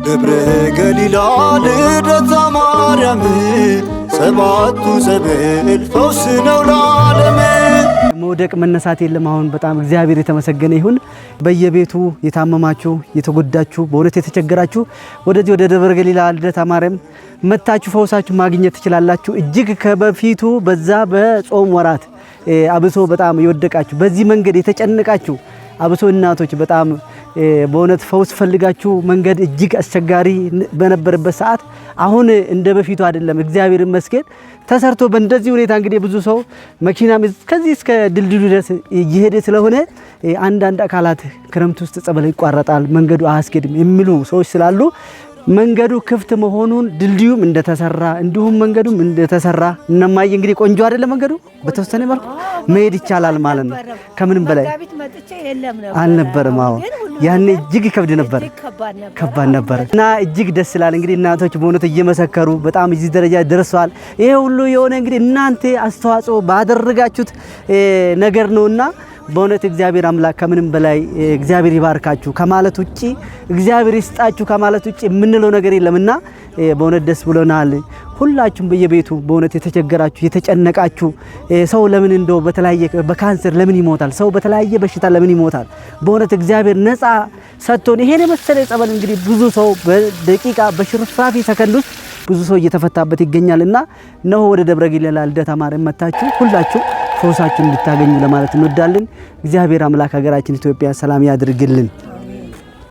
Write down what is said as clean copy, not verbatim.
ደብረ ገሊላ ልደታ ማርያም ሰባቱ ሰብል ፈውስ ነው ለዓለም። መውደቅ መነሳት የለም። አሁን በጣም እግዚአብሔር የተመሰገነ ይሁን። በየቤቱ የታመማችሁ የተጎዳችሁ በእውነት የተቸገራችሁ ወደዚህ ወደ ደብረ ገሊላ ልደታ ማርያም መታችሁ ፈውሳችሁ ማግኘት ትችላላችሁ። እጅግ ከበፊቱ በዛ በጾም ወራት አብሶ በጣም የወደቃችሁ በዚህ መንገድ የተጨነቃችሁ አብሶ እናቶች በጣም በእውነት ፈውስ ፈልጋችሁ መንገድ እጅግ አስቸጋሪ በነበረበት ሰዓት አሁን እንደ በፊቱ አይደለም። እግዚአብሔር ይመስገን ተሰርቶ በእንደዚህ ሁኔታ እንግዲህ ብዙ ሰው መኪናም ከዚህ እስከ ድልድሉ ድረስ እየሄደ ስለሆነ አንዳንድ አካላት ክረምት ውስጥ ጸበል ይቋረጣል መንገዱ አያስኬድም የሚሉ ሰዎች ስላሉ መንገዱ ክፍት መሆኑን ድልድዩም እንደተሰራ እንዲሁም መንገዱም እንደተሰራ እነማይ እንግዲህ ቆንጆ አይደለም መንገዱ በተወሰነ መልኩ መሄድ ይቻላል ማለት ነው። ከምንም በላይ አልነበረም። አዎ ያኔ እጅግ ከብድ ነበር፣ ከባድ ነበር እና እጅግ ደስ ይላል። እንግዲህ እናቶች በእውነት እየመሰከሩ በጣም እዚህ ደረጃ ደርሰዋል። ይሄ ሁሉ የሆነ እንግዲህ እናንተ አስተዋጽኦ ባደረጋችሁት ነገር ነውና በእውነት እግዚአብሔር አምላክ ከምንም በላይ እግዚአብሔር ይባርካችሁ ከማለት ውጪ እግዚአብሔር ይስጣችሁ ከማለት ውጪ የምንለው ነገር የለምና በእውነት ደስ ብሎናል። ሁላችሁም በየቤቱ በእውነት የተቸገራችሁ የተጨነቃችሁ ሰው ለምን እንደው በተለያየ በካንሰር ለምን ይሞታል? ሰው በተለያየ በሽታ ለምን ይሞታል? በእውነት እግዚአብሔር ነፃ ሰጥቶን ይሄን መሰለ ጸበል እንግዲህ ብዙ ሰው በደቂቃ በሽርፍራፊ ሰከንድ ውስጥ ብዙ ሰው እየተፈታበት ይገኛልና ነው ወደ ደብረ ገሊላ ልደታ ማርያም መታችሁ ሁላችሁ ፈውሳችሁን እንድታገኙ ለማለት እንወዳለን። እግዚአብሔር አምላክ ሀገራችን ኢትዮጵያ ሰላም ያድርግልን።